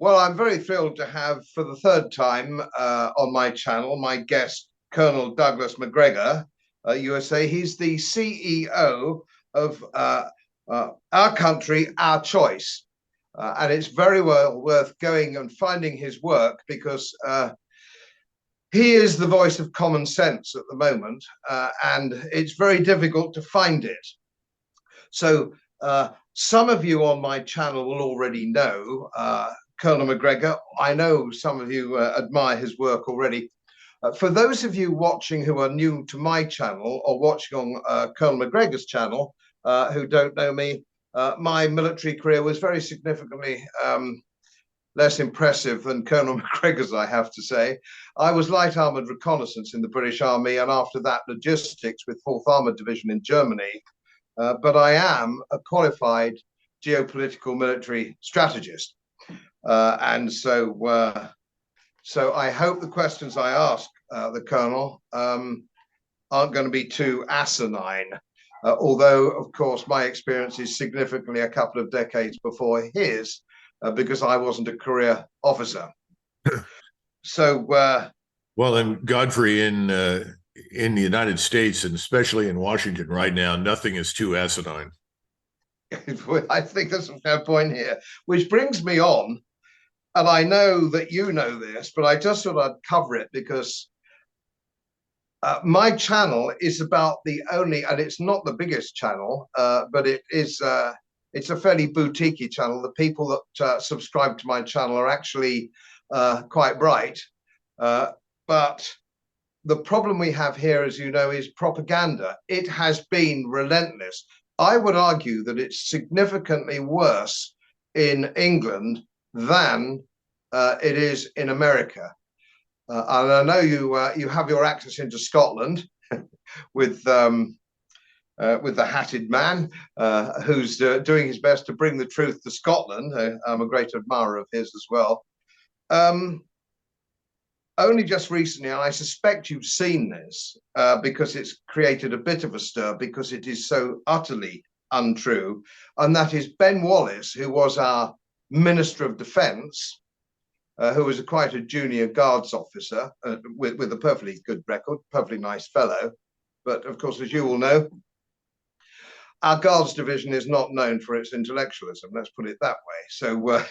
Well, I'm very thrilled to have, for the third time on my channel, my guest, Colonel Douglas Macgregor, USA. He's the CEO of Our Country, Our Choice. And it's very well worth going and finding his work because he is the voice of common sense at the moment, and it's very difficult to find it. So some of you on my channel will already know Colonel Macgregor. I know some of you admire his work already. For those of you watching who are new to my channel or watching on Colonel Macgregor's channel who don't know me, my military career was very significantly less impressive than Colonel Macgregor's, I have to say. I was light armoured reconnaissance in the British Army, and after that logistics with 4th Armoured Division in Germany. But I am a qualified geopolitical military strategist. And so I hope the questions I ask the Colonel aren't going to be too asinine, although, of course, my experience is significantly a couple of decades before his, because I wasn't a career officer. So, well, and Godfrey, in the United States, and especially in Washington right now, nothing is too asinine. I think that's a fair point here, which brings me on. And I know that you know this, but I just thought I'd cover it because my channel is about the only, and it's not the biggest channel, but it is. It's a fairly boutique channel. The people that subscribe to my channel are actually quite bright, but the problem we have here, as you know, is propaganda. It has been relentless. I would argue that it's significantly worse in England than it is in America. And I know you have your access into Scotland with the hatted man who's doing his best to bring the truth to Scotland. I'm a great admirer of his as well. Only just recently, and I suspect you've seen this because it's created a bit of a stir because it is so utterly untrue, and that is Ben Wallace, who was our Minister of Defence, who was quite a junior guards officer with a perfectly good record, perfectly nice fellow. But of course, as you all know, our Guards Division is not known for its intellectualism, let's put it that way. So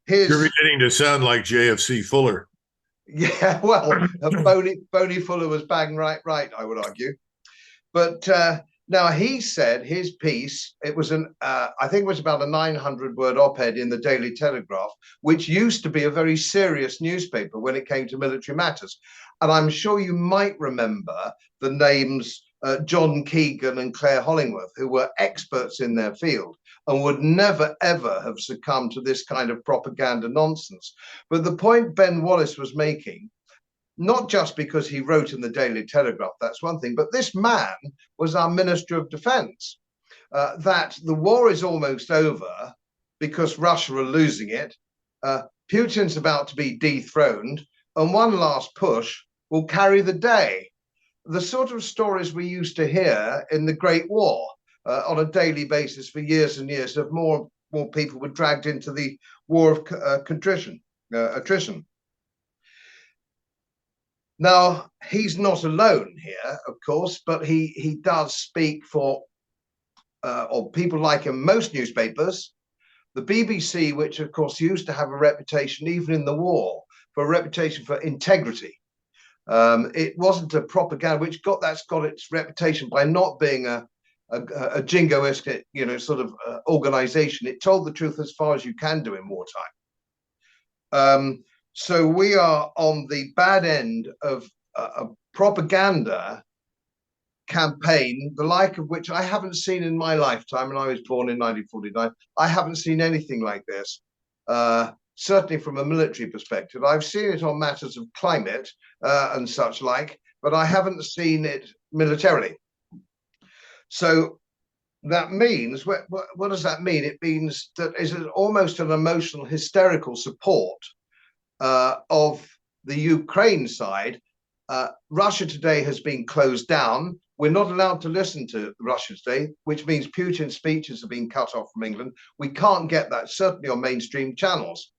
You're beginning to sound like JFC Fuller. Yeah, well, Boney Fuller was bang right, I would argue. But now he said his piece, it was I think it was about a 900-word op-ed in the Daily Telegraph, which used to be a very serious newspaper when it came to military matters. And I'm sure you might remember the names John Keegan and Claire Hollingworth, who were experts in their field and would never, ever have succumbed to this kind of propaganda nonsense. But the point Ben Wallace was making, not just because he wrote in the Daily Telegraph, that's one thing, but this man was our Minister of Defence, that the war is almost over because Russia are losing it, Putin's about to be dethroned, and one last push will carry the day. The sort of stories we used to hear in the Great War on a daily basis for years and years, of more people were dragged into the war of attrition. Now, he's not alone here, of course, but he does speak for, or people like him, most newspapers, the BBC, which of course used to have a reputation, even in the war, for a reputation for integrity. It wasn't a propaganda, that's got its reputation by not being a jingoistic, sort of organization. It told the truth as far as you can do in wartime. So we are on the bad end of a propaganda campaign, the like of which I haven't seen in my lifetime, and I was born in 1949. I haven't seen anything like this. Certainly from a military perspective. I've seen it on matters of climate and such like, but I haven't seen it militarily. So that means, what does that mean? It means that it's almost an emotional, hysterical support of the Ukraine side. Russia today has been closed down. We're not allowed to listen to Russia today, which means Putin's speeches have been cut off from England. We can't get that, certainly on mainstream channels.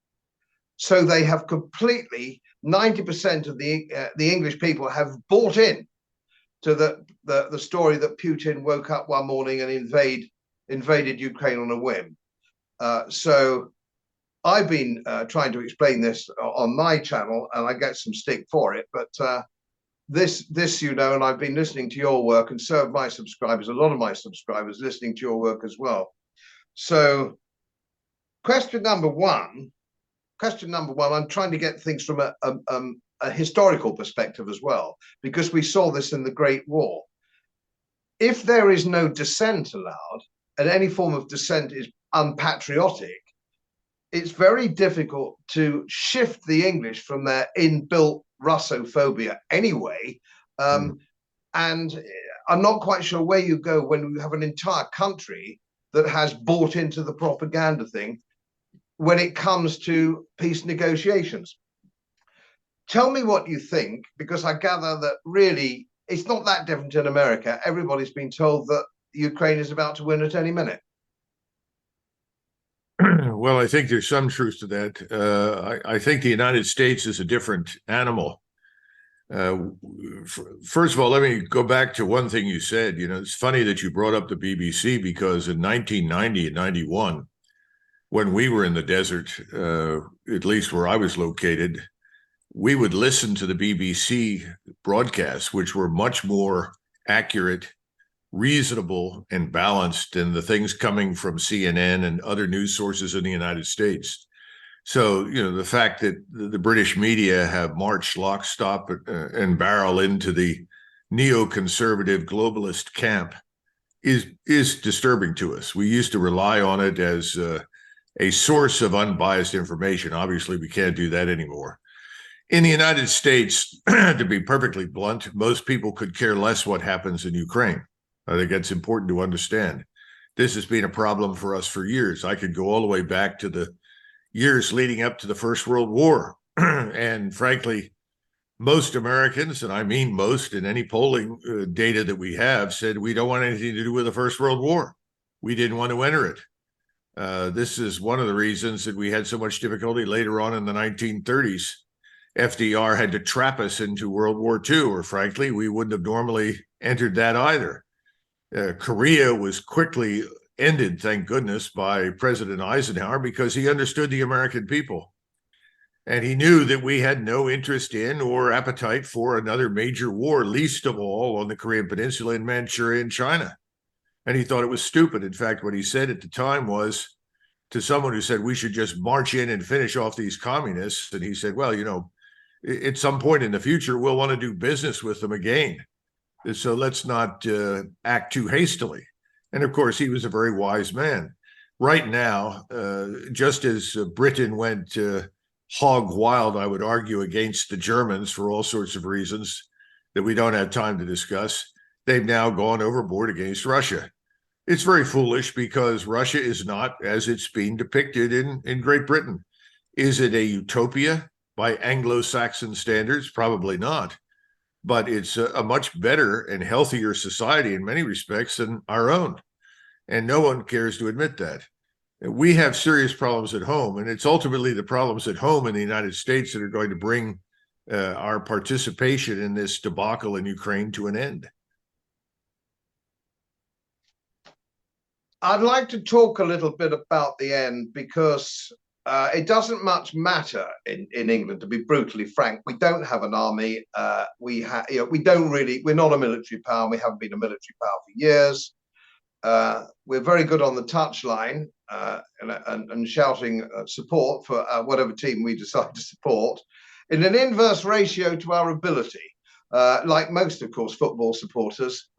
So they have completely 90% of the English people have bought in to the story that Putin woke up one morning and invaded Ukraine on a whim. So I've been trying to explain this on my channel, and I get some stick for it. But this, you know, and I've been listening to your work, and so have my subscribers. A lot of my subscribers listening to your work as well. So, question number one. I'm trying to get things from a historical perspective as well, because we saw this in the Great War. If there is no dissent allowed, and any form of dissent is unpatriotic, it's very difficult to shift the English from their inbuilt Russophobia anyway. And I'm not quite sure where you go when you have an entire country that has bought into the propaganda thing when it comes to peace negotiations. Tell me what you think, because I gather that really it's not that different in America. Everybody's been told that Ukraine is about to win at any minute. Well, I think there's some truth to that. I think the United States is a different animal. First of all, let me go back to one thing you said. You know, it's funny that you brought up the BBC, because in 1990 and 91, when we were in the desert, at least where I was located, we would listen to the BBC broadcasts, which were much more accurate, reasonable, and balanced than the things coming from CNN and other news sources in the United States. So, you know, the fact that the British media have marched lock, stock, and barrel into the neoconservative globalist camp is disturbing to us. We used to rely on it as a source of unbiased information. Obviously, we can't do that anymore. In the United States, to be perfectly blunt, most people could care less what happens in Ukraine. I think that's important to understand. This has been a problem for us for years. I could go all the way back to the years leading up to the First World War. And frankly, most Americans, and I mean most in any polling data that we have, said we don't want anything to do with the First World War. We didn't want to enter it. This is one of the reasons that we had so much difficulty later on in the 1930s. FDR had to trap us into World War II, or frankly, we wouldn't have normally entered that either. Korea was quickly ended, thank goodness, by President Eisenhower, because he understood the American people. And he knew that we had no interest in or appetite for another major war, least of all on the Korean Peninsula, in Manchuria and China. And he thought it was stupid. In fact, what he said at the time was, to someone who said we should just march in and finish off these communists, and he said, well, you know, at some point in the future, we'll want to do business with them again. So let's not act too hastily. And of course, he was a very wise man. Right now, just as Britain went hog wild, I would argue, against the Germans for all sorts of reasons that we don't have time to discuss, they've now gone overboard against Russia. It's very foolish, because Russia is not as it's being depicted in Great Britain. Is it a utopia by Anglo-Saxon standards? Probably not. But it's a much better and healthier society in many respects than our own. And no one cares to admit that. We have serious problems at home, and it's ultimately the problems at home in the United States that are going to bring our participation in this debacle in Ukraine to an end. I'd like to talk a little bit about the end, because it doesn't much matter in England, to be brutally frank. We don't have an army. We're not a military power. We haven't been a military power for years. We're very good on the touchline and shouting support for whatever team we decide to support, in an inverse ratio to our ability. Like most, of course, football supporters,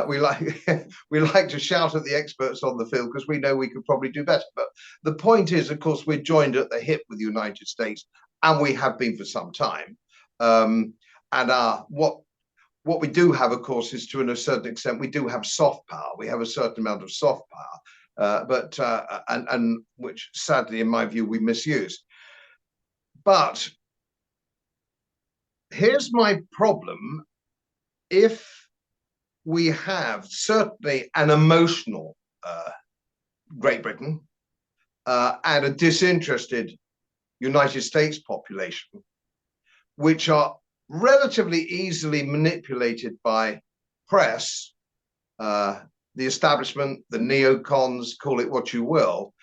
we like to shout at the experts on the field, because we know we could probably do better. But the point is, of course, we're joined at the hip with the United States, and we have been for some time. And what we do have, of course, is, to a certain extent, we do have soft power. We have a certain amount of soft power, and which, sadly, in my view, we misuse. But here's my problem. If we have certainly an emotional Great Britain and a disinterested United States population, which are relatively easily manipulated by press, the establishment, the neocons, call it what you will.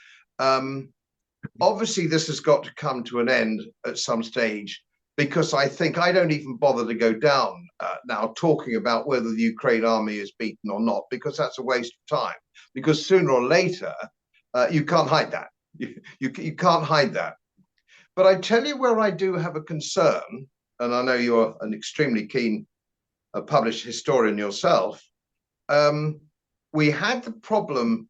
Obviously, this has got to come to an end at some stage, because I think I don't even bother to go down now talking about whether the Ukraine army is beaten or not, because that's a waste of time. Because sooner or later, you can't hide that. You can't hide that. But I tell you where I do have a concern, and I know you're an extremely keen published historian yourself. We had the problem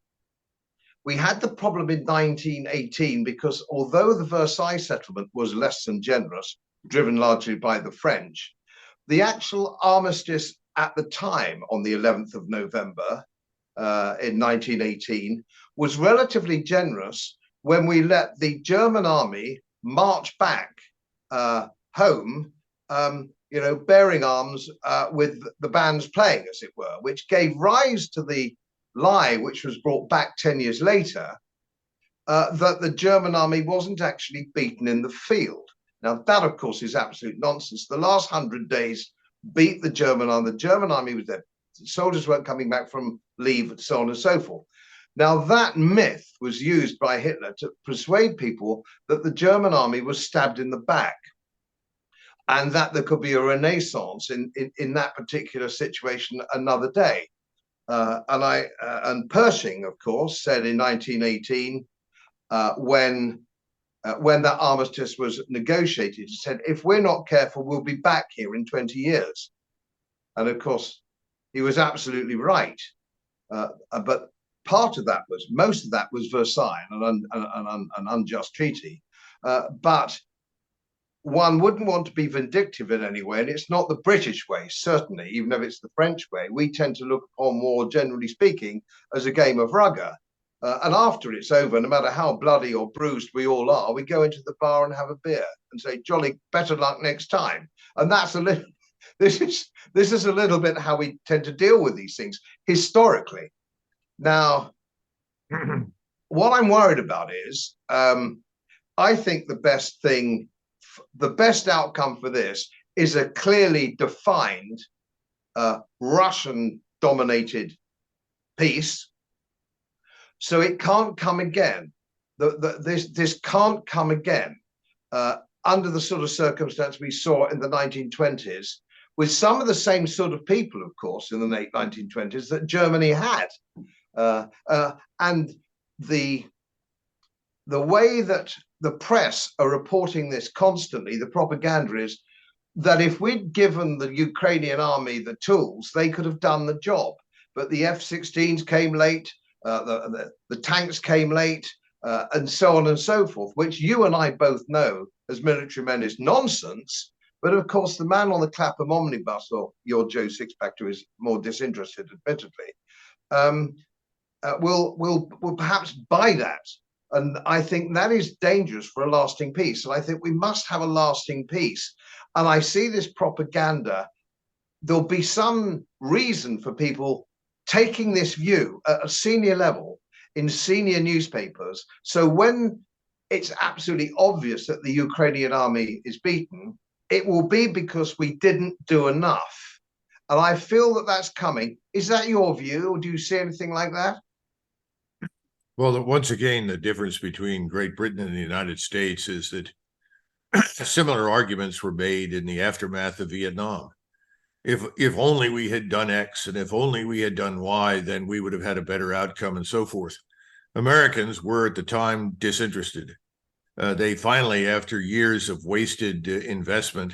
in 1918, because although the Versailles settlement was less than generous, driven largely by the French, the actual armistice at the time, on the 11th of November in 1918, was relatively generous when we let the German army march back home, bearing arms with the bands playing, as it were, which gave rise to the lie, which was brought back 10 years later, that the German army wasn't actually beaten in the field. Now, that, of course, is absolute nonsense. The last 100 days beat the German army. The German army was there. The soldiers weren't coming back from leave, and so on and so forth. Now, that myth was used by Hitler to persuade people that the German army was stabbed in the back, and that there could be a renaissance in that particular situation another day. And Pershing, of course, said in 1918, when that armistice was negotiated, he said, if we're not careful, we'll be back here in 20 years. And of course, he was absolutely right. But most of that was Versailles, an unjust treaty. But one wouldn't want to be vindictive in any way, and it's not the British way, certainly, even if it's the French way. We tend to look upon war, generally speaking, as a game of rugger. And after it's over, no matter how bloody or bruised we all are, we go into the bar and have a beer and say, jolly, better luck next time. And that's a little, this is a little bit how we tend to deal with these things historically. Now, what I'm worried about is, I think the best outcome for this is a clearly defined Russian-dominated peace. So it can't come again. This can't come again under the sort of circumstance we saw in the 1920s, with some of the same sort of people, of course, in the late 1920s that Germany had. And the way that the press are reporting this constantly, the propaganda is that if we'd given the Ukrainian army the tools, they could have done the job. But the F-16s came late, the tanks came late, and so on and so forth, which you and I both know as military men is nonsense. But of course, the man on the Clapham omnibus, or your Joe Sixpack, who is more disinterested, admittedly, will perhaps buy that. And I think that is dangerous for a lasting peace. And I think we must have a lasting peace. And I see this propaganda. There'll be some reason for people taking this view at a senior level in senior newspapers. So when it's absolutely obvious that the Ukrainian army is beaten, it will be because we didn't do enough. And I feel that that's coming. Is that your view, or do you see anything like that? Well, once again, the difference between Great Britain and the United States is that similar arguments were made in the aftermath of Vietnam. If only we had done X and if only we had done Y, then we would have had a better outcome and so forth. Americans were at the time disinterested. They finally, after years of wasted investment,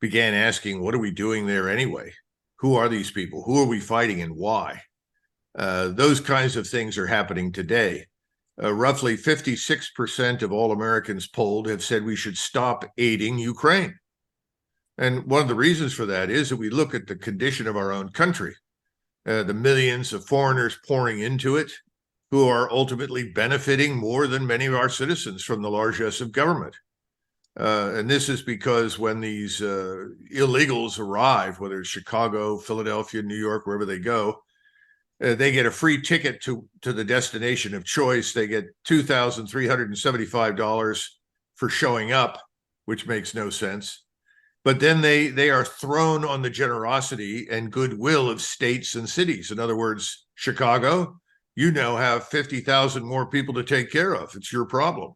began asking, what are we doing there anyway? Who are these people? Who are we fighting and why? Those kinds of things are happening today. Roughly 56% of all Americans polled have said we should stop aiding Ukraine. And one of the reasons for that is that we look at the condition of our own country, the millions of foreigners pouring into it, who are ultimately benefiting more than many of our citizens from the largesse of government. And this is because when these illegals arrive, whether it's Chicago, Philadelphia, New York, wherever they go, they get a free ticket to the destination of choice. They get $2,375 for showing up, which makes no sense. But then they are thrown on the generosity and goodwill of states and cities. In other words, Chicago, you now have 50,000 more people to take care of. It's your problem.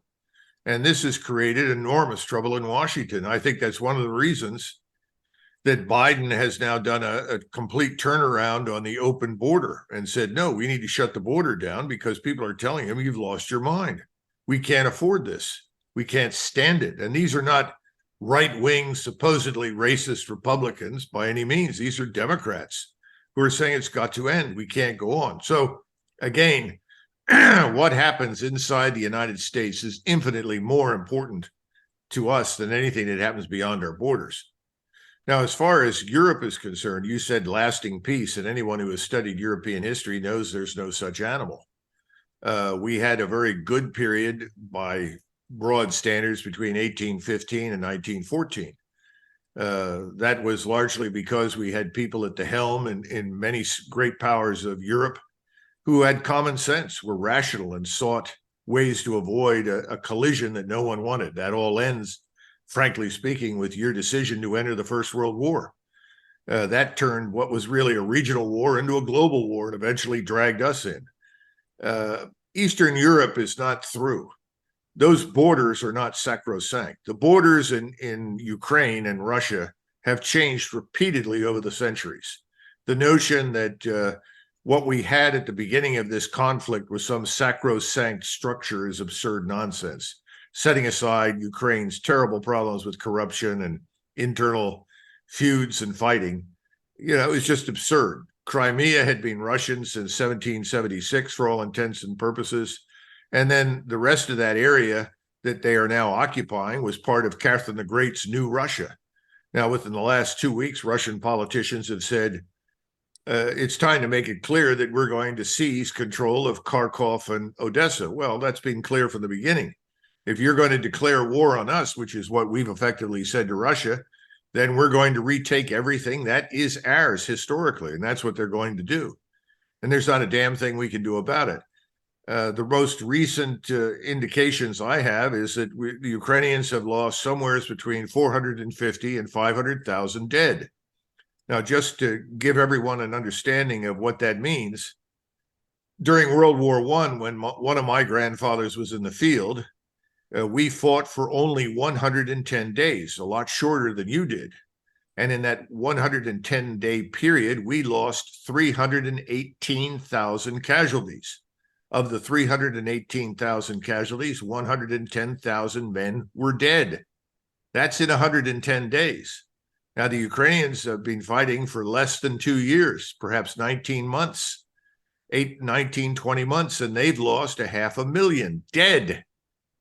And this has created enormous trouble in Washington. I think that's one of the reasons that Biden has now done a complete turnaround on the open border and said, no, we need to shut the border down because people are telling him, you've lost your mind. We can't afford this. We can't stand it. And these are not right-wing, supposedly racist Republicans by any means. These are Democrats who are saying it's got to end. We can't go on. So again, what happens inside the United States is infinitely more important to us than anything that happens beyond our borders. Now, as far as Europe is concerned, you said lasting peace, and anyone who has studied European history knows there's no such animal. We had a very good period by broad standards between 1815 and 1914. That was largely because we had people at the helm in many great powers of Europe who had common sense, were rational, and sought ways to avoid a collision that no one wanted. That all ends, frankly speaking, with your decision to enter the First World War. That turned what was really a regional war into a global war and eventually dragged us in. Eastern Europe is not through. Those borders are not sacrosanct. The borders in Ukraine and Russia have changed repeatedly over the centuries. The notion that what we had at the beginning of this conflict was some sacrosanct structure is absurd nonsense. Setting aside Ukraine's terrible problems with corruption and internal feuds and fighting, it's just absurd. Crimea had been Russian since 1776 for all intents and purposes. And then the rest of that area that they are now occupying was part of Catherine the Great's new Russia. Now, within the last 2 weeks, Russian politicians have said, it's time to make it clear that we're going to seize control of Kharkov and Odessa. Well, that's been clear from the beginning. If you're going to declare war on us, which is what we've effectively said to Russia, then we're going to retake everything that is ours historically, and that's what they're going to do. And there's not a damn thing we can do about it. The most recent indications I have is that the Ukrainians have lost somewhere between 450 and 500,000 dead. Now, just to give everyone an understanding of what that means, during World War I, when one of my grandfathers was in the field, we fought for only 110 days, a lot shorter than you did. And in that 110-day period, we lost 318,000 casualties. Of the 318,000 casualties, 110,000 men were dead. That's in 110 days. Now, the Ukrainians have been fighting for less than 2 years, perhaps 19 months, 19, 20 months, and they've lost 500,000 dead.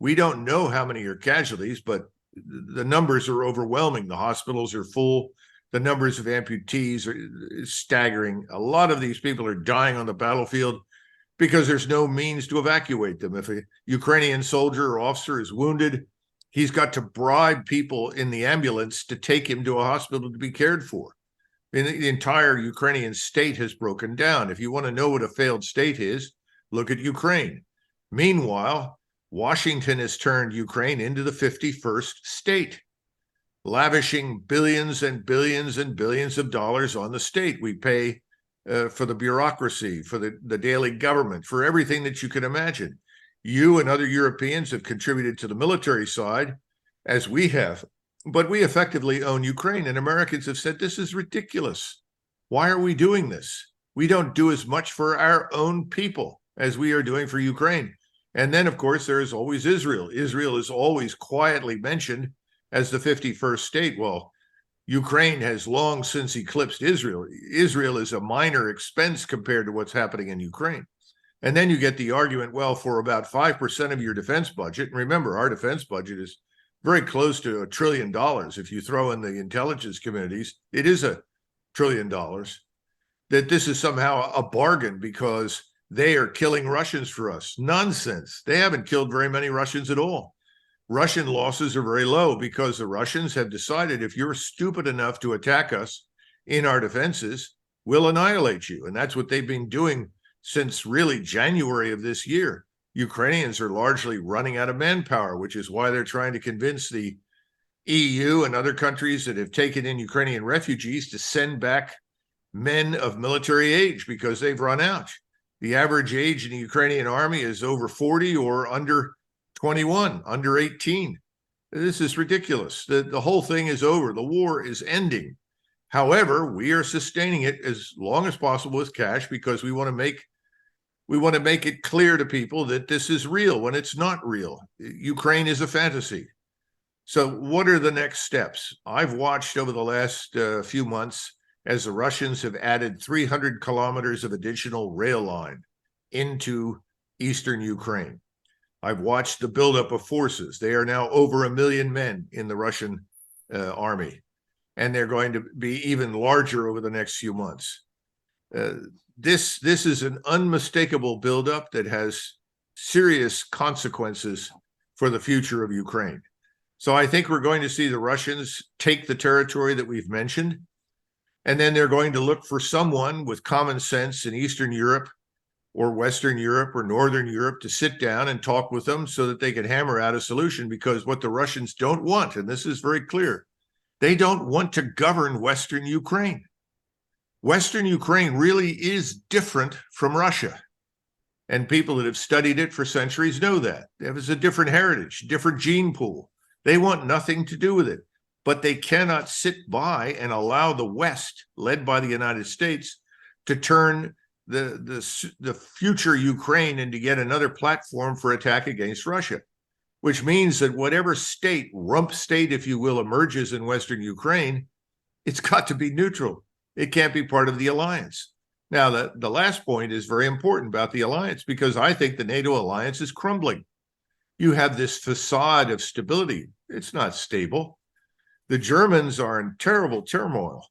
We don't know how many are casualties, but the numbers are overwhelming. The hospitals are full. The numbers of amputees are staggering. A lot of these people are dying on the battlefield because there's no means to evacuate them. If a Ukrainian soldier or officer is wounded, he's got to bribe people in the ambulance to take him to a hospital to be cared for. The entire Ukrainian state has broken down. If you want to know what a failed state is, look at Ukraine. Meanwhile, Washington has turned Ukraine into the 51st state, lavishing billions and billions and billions of dollars on the state. We pay for the bureaucracy, for the daily government, for everything that you can imagine. You and other Europeans have contributed to the military side, as we have, but we effectively own Ukraine, and Americans have said, this is ridiculous. Why are we doing this? We don't do as much for our own people as we are doing for Ukraine. And then, of course, there is always Israel. Israel is always quietly mentioned as the 51st state. Well, Ukraine has long since eclipsed Israel. Israel is a minor expense compared to what's happening in Ukraine. And then you get the argument, well, for about 5% of your defense budget, and remember, our defense budget is very close to $1 trillion. If you throw in the intelligence communities, it is $1 trillion. That this is somehow a bargain because they are killing Russians for us. Nonsense. They haven't killed very many Russians at all. Russian losses are very low because the Russians have decided if you're stupid enough to attack us in our defenses, we'll annihilate you. And that's what they've been doing since really January of this year. Ukrainians are largely running out of manpower, which is why they're trying to convince the EU and other countries that have taken in Ukrainian refugees to send back men of military age because they've run out. The average age in the Ukrainian army is over 40 or under 21, under 18. This is ridiculous. The whole thing is over. The war is ending. However, we are sustaining it as long as possible with cash because we want to make it clear to people that this is real when it's not real. Ukraine is a fantasy. So what are the next steps? I've watched over the last few months as the Russians have added 300 kilometers of additional rail line into eastern Ukraine. I've watched the buildup of forces. They are now over 1 million men in the Russian army, and they're going to be even larger over the next few months. This is an unmistakable buildup that has serious consequences for the future of Ukraine. So I think we're going to see the Russians take the territory that we've mentioned, and then they're going to look for someone with common sense in Eastern Europe or Western Europe or Northern Europe to sit down and talk with them so that they can hammer out a solution, because what the Russians don't want, and this is very clear, they don't want to govern Western Ukraine. Western Ukraine really is different from Russia. And people that have studied it for centuries know that. It has a different heritage, different gene pool. They want nothing to do with it. But they cannot sit by and allow the West, led by the United States, to turn the future Ukraine into yet another platform for attack against Russia, which means that whatever state, rump state, if you will, emerges in Western Ukraine, it's got to be neutral. It can't be part of the alliance. Now, the last point is very important about the alliance, because I think the NATO alliance is crumbling. You have this facade of stability. It's not stable. The Germans are in terrible turmoil.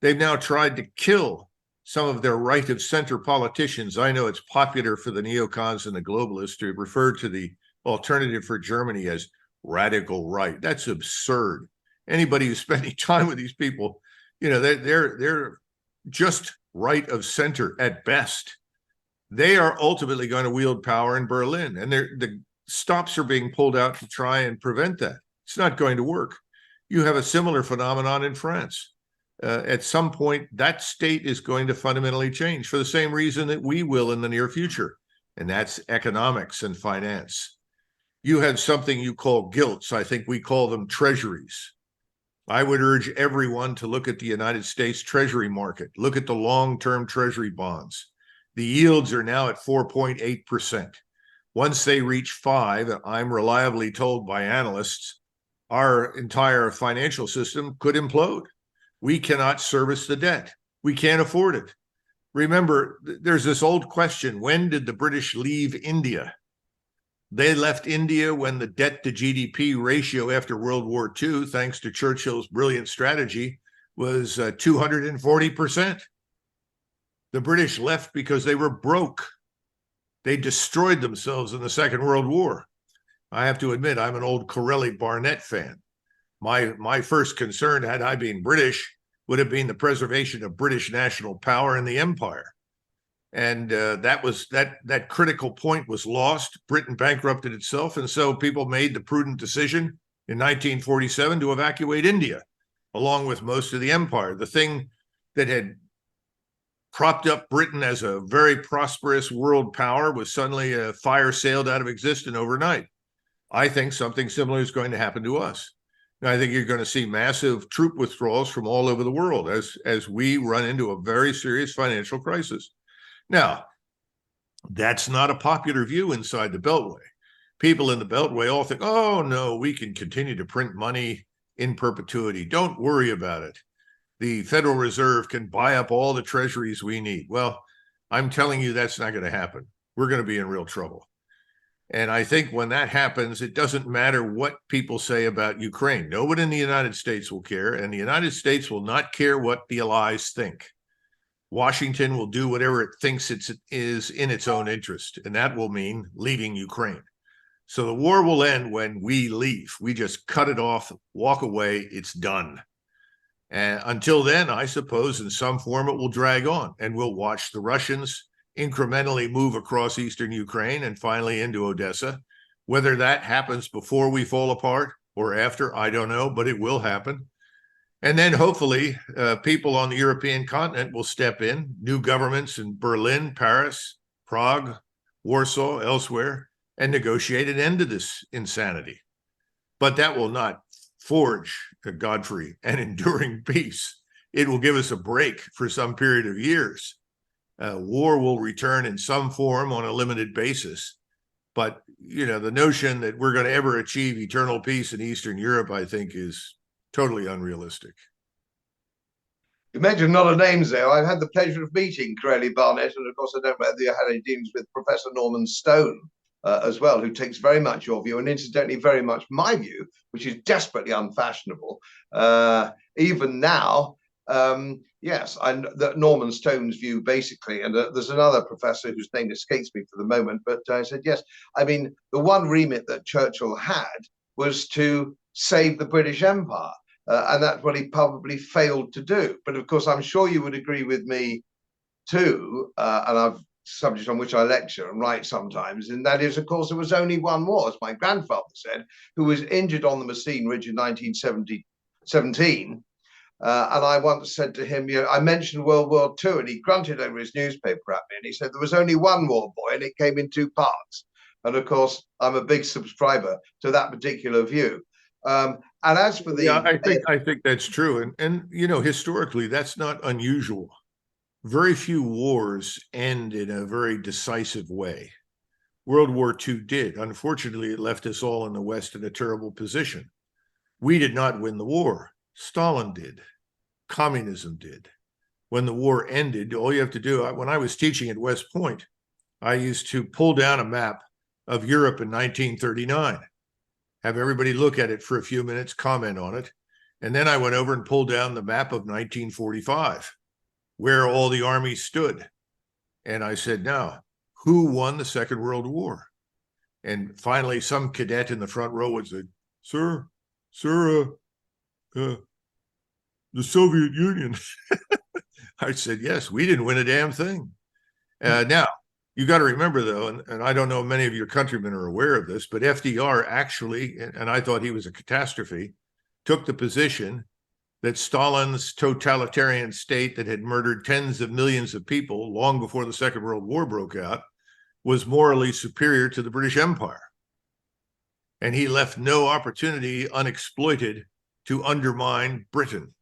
They've now tried to kill some of their right of center politicians. I know it's popular for the neocons and the globalists to refer to the alternative for Germany as radical right. That's absurd. Anybody who's spending time with these people, they're just right of center at best. They are ultimately going to wield power in Berlin, and the stops are being pulled out to try and prevent that. It's not going to work. You have a similar phenomenon in France. At some point, that state is going to fundamentally change for the same reason that we will in the near future, and that's economics and finance. You have something you call gilts. I think we call them treasuries. I would urge everyone to look at the United States Treasury market. Look at the long-term Treasury bonds. The yields are now at 4.8%. Once they reach 5%, I'm reliably told by analysts, our entire financial system could implode. We cannot service the debt. We can't afford it. Remember, there's this old question, when did the British leave India? They left India when the debt to GDP ratio after World War II, thanks to Churchill's brilliant strategy, was 240%. The British left because they were broke. They destroyed themselves in the Second World War. I have to admit, I'm an old Corelli Barnett fan. My first concern, had I been British, would have been the preservation of British national power in the empire. And that critical point was lost. Britain bankrupted itself, and so people made the prudent decision in 1947 to evacuate India, along with most of the empire. The thing that had propped up Britain as a very prosperous world power was suddenly fire sailed out of existence overnight. I think something similar is going to happen to us. And I think you're going to see massive troop withdrawals from all over the world as we run into a very serious financial crisis. Now, that's not a popular view inside the Beltway. People in the Beltway all think, oh, no, we can continue to print money in perpetuity. Don't worry about it. The Federal Reserve can buy up all the treasuries we need. Well, I'm telling you that's not going to happen. We're going to be in real trouble. And I think when that happens, it doesn't matter what people say about Ukraine. No one in the United States will care, and the United States will not care what the allies think. Washington will do whatever it thinks it is in its own interest, and that will mean leaving Ukraine. So the war will end when we leave. We just cut it off, walk away, it's done. And until then, I suppose in some form it will drag on, and we'll watch the Russians incrementally move across eastern Ukraine and finally into Odessa. Whether that happens before we fall apart or after, I don't know, but it will happen. And then hopefully people on the European continent will step in, new governments in Berlin, Paris, Prague, Warsaw, elsewhere, and negotiate an end to this insanity. But that will not forge, Godfrey, an enduring peace. It will give us a break for some period of years. War will return in some form on a limited basis. But, you know, the notion that we're going to ever achieve eternal peace in Eastern Europe, I think, is totally unrealistic. You mentioned a lot of names there. I've had the pleasure of meeting Corelli Barnett, and of course, I don't know whether you had any dealings with Professor Norman Stone as well, who takes very much your view, and incidentally, very much my view, which is desperately unfashionable. Even now, yes, that Norman Stone's view basically, and there's another professor whose name escapes me for the moment, but I said, yes, I mean, the one remit that Churchill had was to save the British Empire. And that's what he probably failed to do. But of course, I'm sure you would agree with me too, and I've subject on which I lecture and write sometimes, and that is, of course, there was only one war, as my grandfather said, who was injured on the Messine Ridge in 1917. And I once said to him, you know, I mentioned World War II, and he grunted over his newspaper at me, and he said there was only one war, boy, and it came in two parts. And of course, I'm a big subscriber to that particular view. And as for the, I think that's true, and you know, historically, that's not unusual. Very few wars end in a very decisive way. World War II did. Unfortunately, it left us all in the West in a terrible position. We did not win the war. Stalin did. Communism did. When the war ended, all you have to do, when I was teaching at West Point, I used to pull down a map of Europe in 1939, have everybody look at it for a few minutes, comment on it, and then I went over and pulled down the map of 1945, where all the armies stood. And I said, now, who won the Second World War? And finally, some cadet in the front row would say, sir, the Soviet Union. I said, yes, we didn't win a damn thing. Now, you got to remember, though, and I don't know if many of your countrymen are aware of this, but FDR actually, and I thought he was a catastrophe, took the position that Stalin's totalitarian state that had murdered tens of millions of people long before the Second World War broke out was morally superior to the British Empire. And he left no opportunity unexploited to undermine Britain.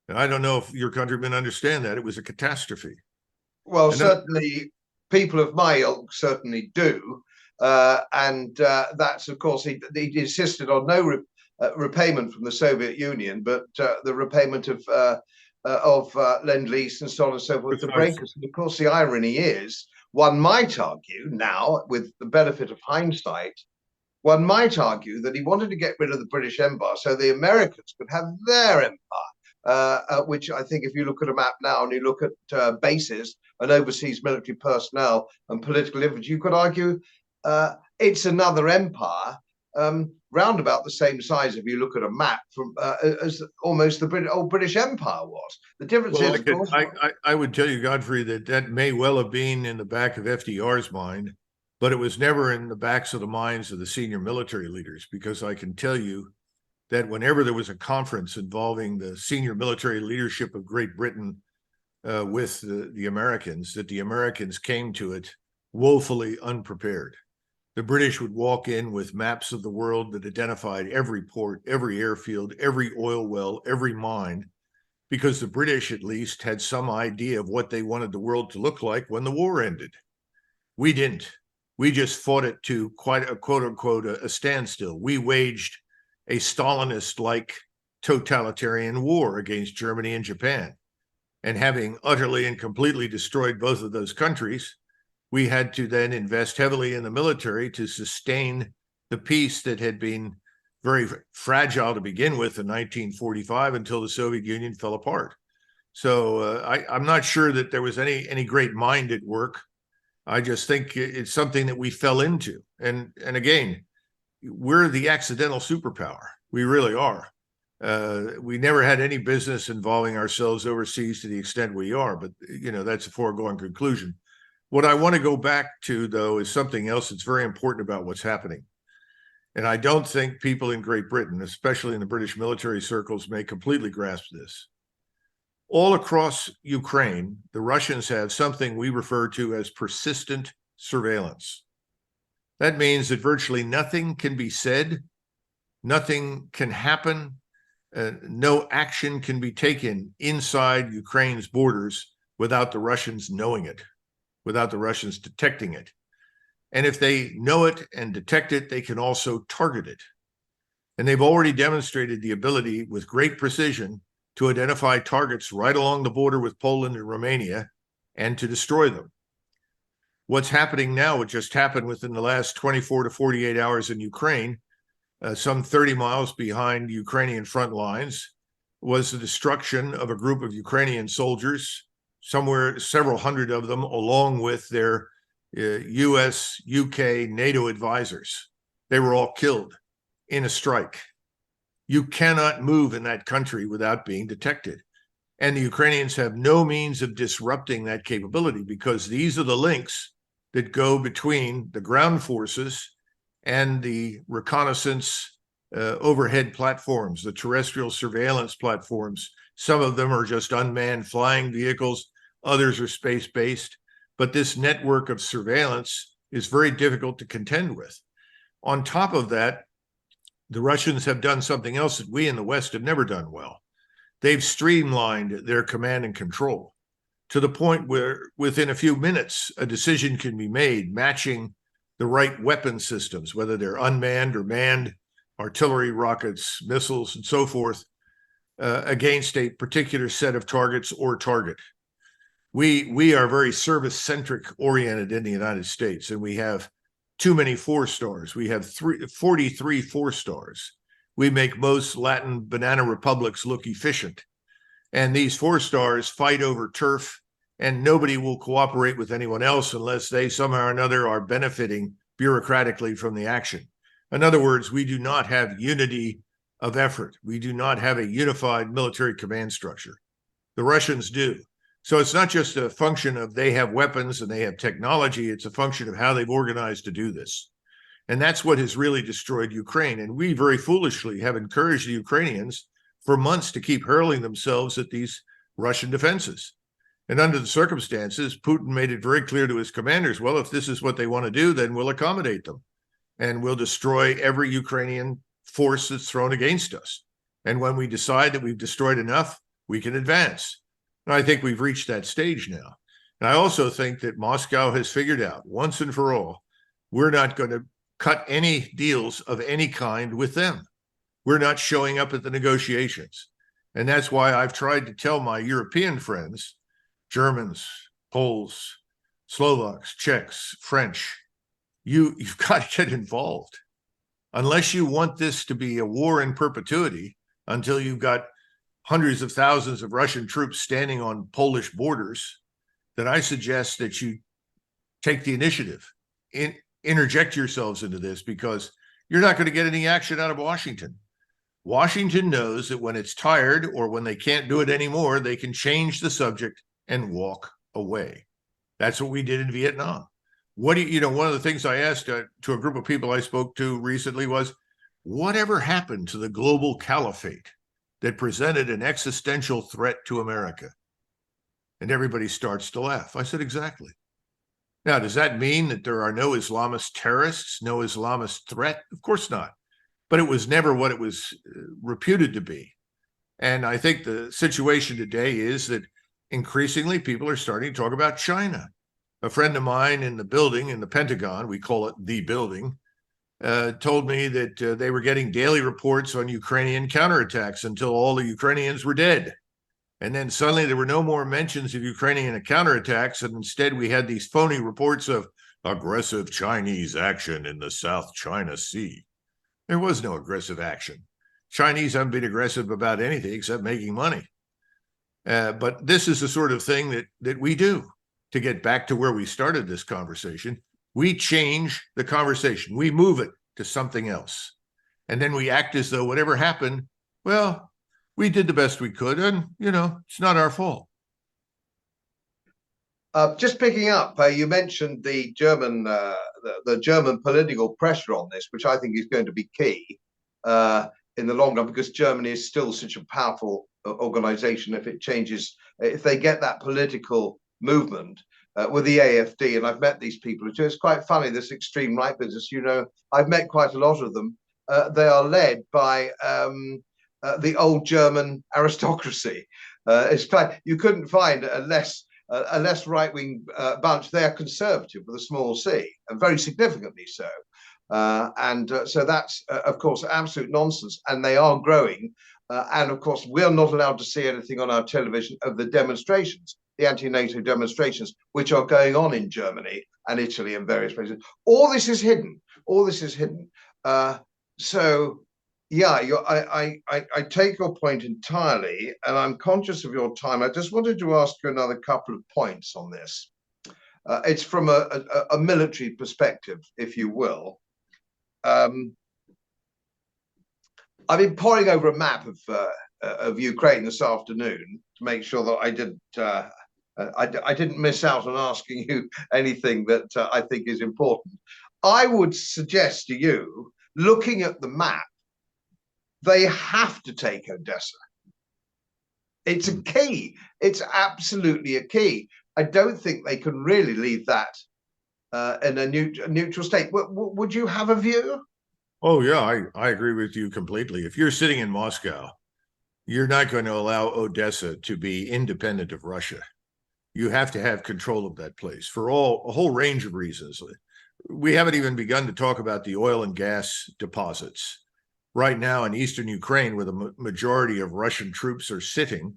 And I don't know if your countrymen understand that. It was a catastrophe. Well, certainly people of my ilk certainly do. And that's, of course, he insisted on no repayment from the Soviet Union, but the repayment of Lend-Lease and so on and so forth to breakers. And of course, the irony is, one might argue now, with the benefit of hindsight, one might argue that he wanted to get rid of the British Empire so the Americans could have their empire, which I think if you look at a map now and you look at bases and overseas military personnel and political influence, you could argue it's another empire round about the same size if you look at a map from as almost the old British Empire was. The difference is, of course, I would tell you, Godfrey, that may well have been in the back of FDR's mind, but it was never in the backs of the minds of the senior military leaders, because I can tell you that whenever there was a conference involving the senior military leadership of Great Britain with the Americans, that the Americans came to it woefully unprepared. The British would walk in with maps of the world that identified every port, every airfield, every oil well, every mine, because the British at least had some idea of what they wanted the world to look like when the war ended. We didn't. We just fought it to quite a quote unquote a standstill. We waged a Stalinist-like totalitarian war against Germany and Japan. And having utterly and completely destroyed both of those countries, we had to then invest heavily in the military to sustain the peace that had been very fragile to begin with in 1945 until the Soviet Union fell apart. So I'm not sure that there was any great mind at work. I just think it's something that we fell into. And again, we're the accidental superpower. We really are. We never had any business involving ourselves overseas to the extent we are, but you know, that's a foregone conclusion. What I want to go back to, though, is something else that's very important about what's happening. And I don't think people in Great Britain, especially in the British military circles, may completely grasp this. All across Ukraine, the Russians have something we refer to as persistent surveillance. That means that virtually nothing can be said, nothing can happen, no action can be taken inside Ukraine's borders without the Russians knowing it, without the Russians detecting it. And if they know it and detect it, they can also target it. And they've already demonstrated the ability with great precision to identify targets right along the border with Poland and Romania and to destroy them. What's happening now, it just happened within the last 24 to 48 hours in Ukraine, some 30 miles behind Ukrainian front lines, was the destruction of a group of Ukrainian soldiers, somewhere several hundred of them, along with their US, UK, NATO advisors. They were all killed in a strike. You cannot move in that country without being detected. And the Ukrainians have no means of disrupting that capability because these are the links that go between the ground forces and the reconnaissance overhead platforms, the terrestrial surveillance platforms. Some of them are just unmanned flying vehicles, others are space-based. But this network of surveillance is very difficult to contend with. On top of that, the Russians have done something else that we in the West have never done well. They've streamlined their command and control to the point where within a few minutes, a decision can be made matching the right weapon systems, whether they're unmanned or manned, artillery, rockets, missiles, and so forth, against a particular set of targets or target. We are very service-centric oriented in the United States, and we have too many 4-stars. We have 43 4-stars. We make most Latin banana republics look efficient. And these 4-stars fight over turf, and nobody will cooperate with anyone else unless they somehow or another are benefiting bureaucratically from the action. In other words, we do not have unity of effort. We do not have a unified military command structure. The Russians do. So it's not just a function of they have weapons and they have technology. It's a function of how they've organized to do this. And that's what has really destroyed Ukraine. And we very foolishly have encouraged the Ukrainians for months to keep hurling themselves at these Russian defenses. And under the circumstances, Putin made it very clear to his commanders, well, if this is what they want to do, then we'll accommodate them. And we'll destroy every Ukrainian force that's thrown against us. And when we decide that we've destroyed enough, we can advance. And I think we've reached that stage now. And I also think that Moscow has figured out once and for all, we're not going to cut any deals of any kind with them. We're not showing up at the negotiations. And that's why I've tried to tell my European friends, Germans, Poles, Slovaks, Czechs, French, you've got to get involved. Unless you want this to be a war in perpetuity until you've got hundreds of thousands of Russian troops standing on Polish borders, then I suggest that you take the initiative, interject yourselves into this, because you're not going to get any action out of Washington. Washington knows that when it's tired or when they can't do it anymore, they can change the subject and walk away. That's what we did in Vietnam. One of the things I asked to a group of people I spoke to recently was, whatever happened to the global caliphate that presented an existential threat to America? And everybody starts to laugh. I said, exactly. Now, does that mean that there are no Islamist terrorists, no Islamist threat? Of course not. But it was never what it was reputed to be. And I think the situation today is that increasingly people are starting to talk about China. A friend of mine in the building, in the Pentagon, we call it the building, told me that they were getting daily reports on Ukrainian counterattacks until all the Ukrainians were dead. And then suddenly there were no more mentions of Ukrainian counterattacks, and instead we had these phony reports of aggressive Chinese action in the South China Sea. There was no aggressive action. Chinese haven't been aggressive about anything except making money. But this is the sort of thing that we do to get back to where we started this conversation. We change the conversation. We move it to something else. And then we act as though whatever happened, well, we did the best we could, and, it's not our fault. Just picking up, you mentioned the German, the German political pressure on this, which I think is going to be key in the long run, because Germany is still such a powerful organization. If it changes, if they get that political movement with the AfD, and I've met these people, it's quite funny, this extreme right business, you know, I've met quite a lot of them. They are led by the old German aristocracy. It's quite, you couldn't find a less right-wing bunch. They are conservative with a small c, and very significantly so. So that's, of course, absolute nonsense, and they are growing. And of course, we're not allowed to see anything on our television of the demonstrations, the anti-NATO demonstrations, which are going on in Germany and Italy and various places. All this is hidden. All this is hidden. So yeah, I take your point entirely, and I'm conscious of your time. I just wanted to ask you another couple of points on this. It's from a military perspective, if you will. I've been poring over a map of Ukraine this afternoon to make sure that I didn't miss out on asking you anything that I think is important. I would suggest to you, looking at the map, they have to take Odessa. It's a key. It's absolutely a key. I don't think they can really leave that in a neutral state. Would you have a view? Oh, yeah, I agree with you completely. If you're sitting in Moscow, you're not going to allow Odessa to be independent of Russia. You have to have control of that place for a whole range of reasons. We haven't even begun to talk about the oil and gas deposits. Right now in eastern Ukraine, where the majority of Russian troops are sitting,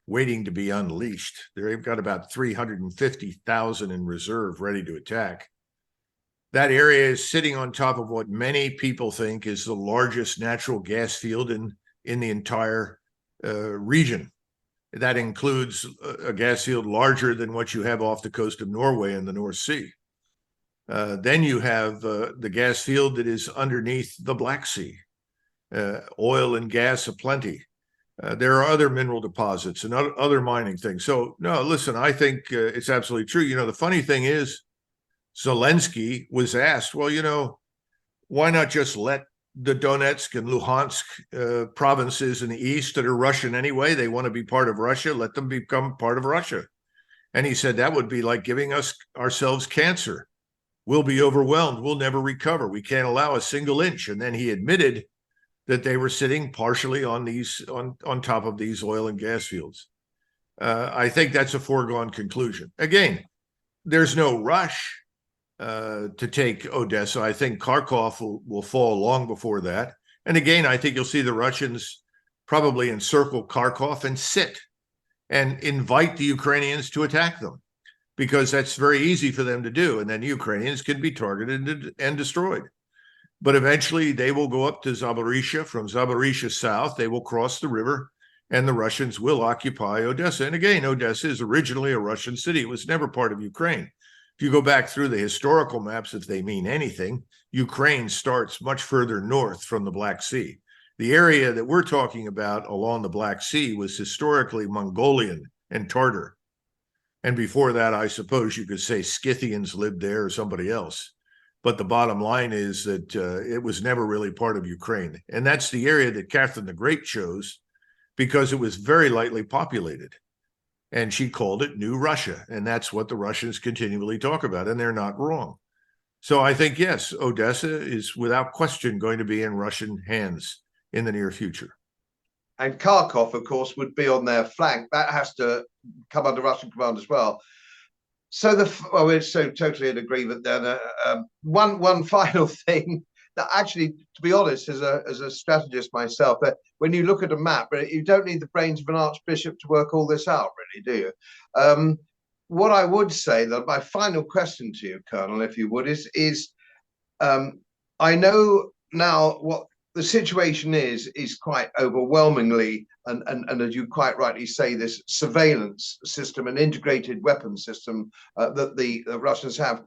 waiting to be unleashed. They've got about 350,000 in reserve ready to attack. That area is sitting on top of what many people think is the largest natural gas field in the entire region. That includes a gas field larger than what you have off the coast of Norway in the North Sea. Then you have the gas field that is underneath the Black Sea. Oil and gas aplenty. There are other mineral deposits and other mining things. So, no, listen, I think it's absolutely true. You know, the funny thing is, Zelensky was asked, well, you know, why not just let the Donetsk and Luhansk provinces in the east that are Russian anyway, they want to be part of Russia, let them become part of Russia. And he said that would be like giving ourselves cancer. We'll be overwhelmed. We'll never recover. We can't allow a single inch. And then he admitted that they were sitting partially on on top of these oil and gas fields. I think that's a foregone conclusion. Again, there's no rush to take Odessa. I think Kharkov will fall long before that. And again, I think you'll see the Russians probably encircle Kharkov and sit and invite the Ukrainians to attack them, because that's very easy for them to do. And then the Ukrainians can be targeted and destroyed. But eventually they will go up to Zaporizhia. From Zaporizhia south, they will cross the river, and the Russians will occupy Odessa. And again, Odessa is originally a Russian city. It was never part of Ukraine. If you go back through the historical maps, if they mean anything, Ukraine starts much further north from the Black Sea. The area that we're talking about along the Black Sea was historically Mongolian and Tartar. And before that, I suppose you could say Scythians lived there or somebody else. But the bottom line is that it was never really part of Ukraine. And that's the area that Catherine the Great chose because it was very lightly populated. And she called it New Russia. And that's what the Russians continually talk about. And they're not wrong. So I think, yes, Odessa is without question going to be in Russian hands in the near future. And Kharkov, of course, would be on their flank. That has to come under Russian command as well. So we're so totally in agreement then. One final thing that actually, to be honest, as a strategist myself, when you look at a map, you don't need the brains of an archbishop to work all this out, really, do you? What I would say, that my final question to you, Colonel, if you would, is I know now what the situation is quite overwhelmingly, and as you quite rightly say, this surveillance system and integrated weapon system that the Russians have.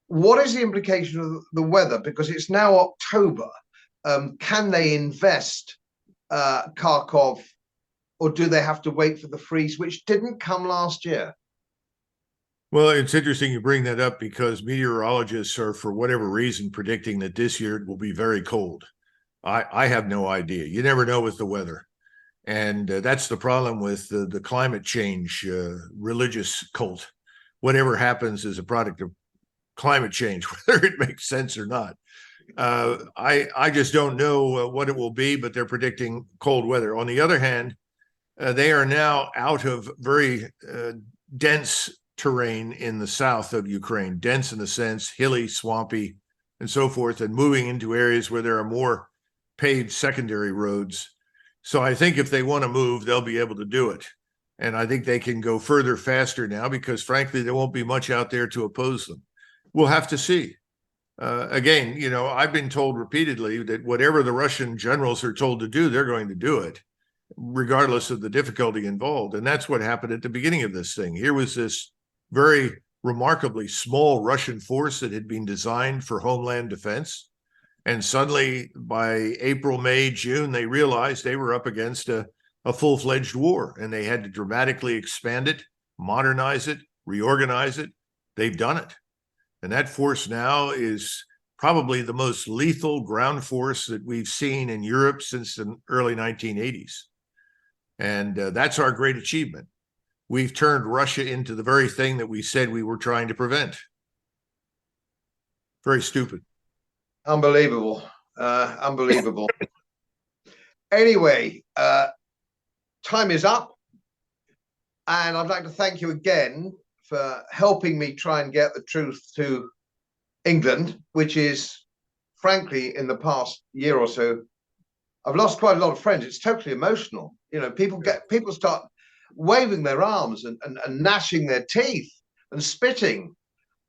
What is the implication of the weather? Because it's now October. Can they invest Kharkov, or do they have to wait for the freeze, which didn't come last year? Well, it's interesting you bring that up because meteorologists are, for whatever reason, predicting that this year it will be very cold. I have no idea. You never know with the weather. And that's the problem with the climate change religious cult. Whatever happens is a product of climate change, whether it makes sense or not. I just don't know what it will be, but they're predicting cold weather. On the other hand, they are now out of very dense terrain in the south of Ukraine, dense in the sense hilly, swampy, and so forth, and moving into areas where there are more paved secondary roads. So I think if they want to move, they'll be able to do it. And I think they can go further faster now because, frankly, there won't be much out there to oppose them. We'll have to see. Again, you know, I've been told repeatedly that whatever the Russian generals are told to do, they're going to do it, regardless of the difficulty involved. And that's what happened at the beginning of this thing. Here was this very remarkably small Russian force that had been designed for homeland defense. And suddenly by April, May, June, they realized they were up against a full-fledged war, and they had to dramatically expand it, modernize it, reorganize it. They've done it. And that force now is probably the most lethal ground force that we've seen in Europe since the early 1980s. And that's our great achievement. We've turned Russia into the very thing that we said we were trying to prevent. Very stupid. Unbelievable. Unbelievable. Anyway, time is up. And I'd like to thank you again for helping me try and get the truth to England, which is, frankly, in the past year or so, I've lost quite a lot of friends. It's totally emotional. You know, people start waving their arms and gnashing their teeth and spitting.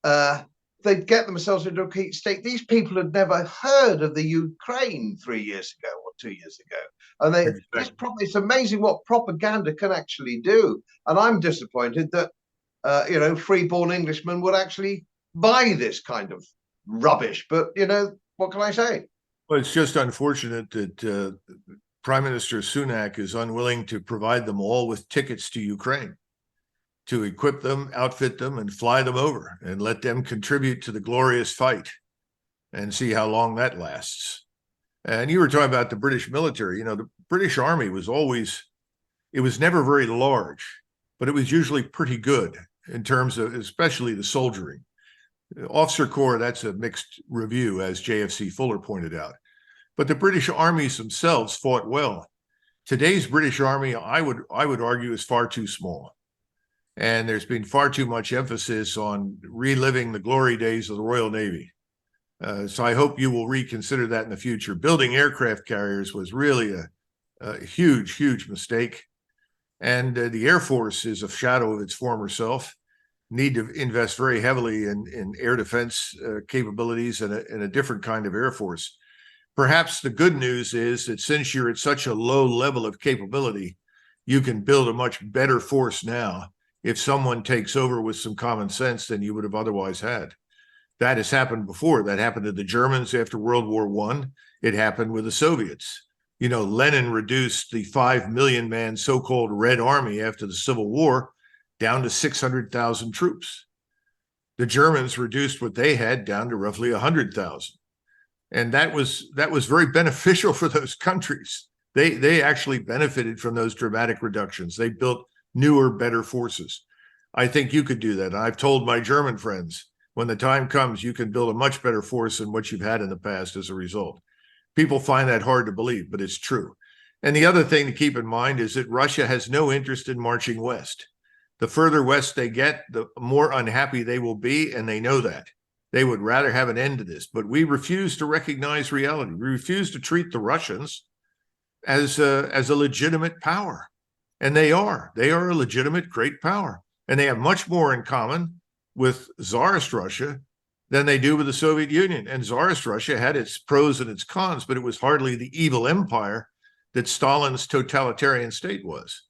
They get themselves into a heat state. These people had never heard of the Ukraine 3 years ago or 2 years ago. And it's amazing what propaganda can actually do. And I'm disappointed that, you know, free-born Englishmen would actually buy this kind of rubbish. But, you know, what can I say? Well, it's just unfortunate that Prime Minister Sunak is unwilling to provide them all with tickets to Ukraine, to equip them, outfit them, and fly them over and let them contribute to the glorious fight and see how long that lasts. And you were talking about the British military. You know, the British Army was always, it was never very large, but it was usually pretty good in terms of especially the soldiering. Officer Corps, that's a mixed review, as JFC Fuller pointed out. But the British armies themselves fought well. Today's British Army, I would argue, is far too small. And there's been far too much emphasis on reliving the glory days of the Royal Navy. So I hope you will reconsider that in the future. Building aircraft carriers was really a huge, huge mistake. And the Air Force is a shadow of its former self. Need to invest very heavily in air defense capabilities and a different kind of Air Force. Perhaps the good news is that since you're at such a low level of capability, you can build a much better force now if someone takes over with some common sense than you would have otherwise had. That has happened before. That happened to the Germans after World War I. It happened with the Soviets. You know, Lenin reduced the 5 million man so-called Red Army after the Civil War down to 600,000 troops. The Germans reduced what they had down to roughly 100,000. And that was very beneficial for those countries. They actually benefited from those dramatic reductions. They built newer, better forces. I think you could do that. And I've told my German friends, when the time comes, you can build a much better force than what you've had in the past as a result. People find that hard to believe, but it's true. And the other thing to keep in mind is that Russia has no interest in marching west. The further west they get, the more unhappy they will be, and they know that. They would rather have an end to this, but we refuse to recognize reality. We refuse to treat the Russians as a legitimate power. And they are a legitimate great power. And they have much more in common with Tsarist Russia than they do with the Soviet Union. And Tsarist Russia had its pros and its cons, but it was hardly the evil empire that Stalin's totalitarian state was.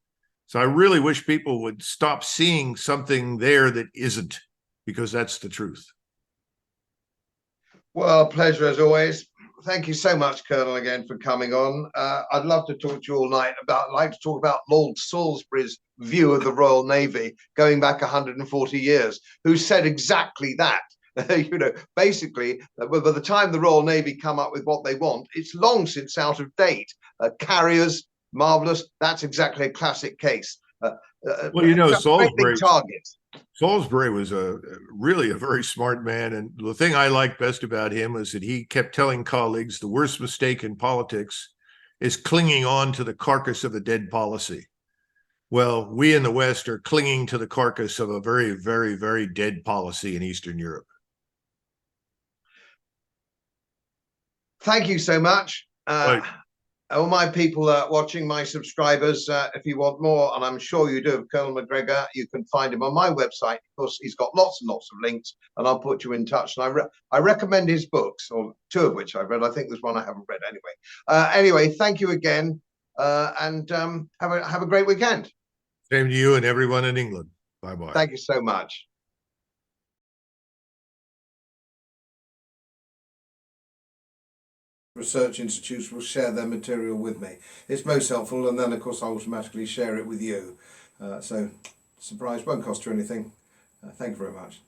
So I really wish people would stop seeing something there that isn't, because that's the truth. Well, pleasure as always. thank you so much, Colonel, again for coming on. I'd love to talk to you all night like to talk about Lord Salisbury's view of the Royal Navy going back 140 years, who said exactly that. Basically, by the time the Royal Navy come up with what they want, it's long since out of date. Carriers, marvelous. That's exactly a classic case. Well, Great big targets. Salisbury was really a very smart man. And the thing I liked best about him was that he kept telling colleagues the worst mistake in politics is clinging on to the carcass of a dead policy. Well, we in the West are clinging to the carcass of a very, very, very dead policy in Eastern Europe. Thank you so much. All my people watching, my subscribers, if you want more, and I'm sure you do, of Colonel Macgregor, you can find him on my website. Of course, he's got lots and lots of links, and I'll put you in touch. And I recommend his books, or two of which I've read. I think there's one I haven't read anyway. Anyway, thank you again, and have a great weekend. Same to you and everyone in England. Bye-bye. Thank you so much. Research institutes will share their material with me. It's most helpful, and then of course I automatically share it with you. So surprise, won't cost you anything. Thank you very much.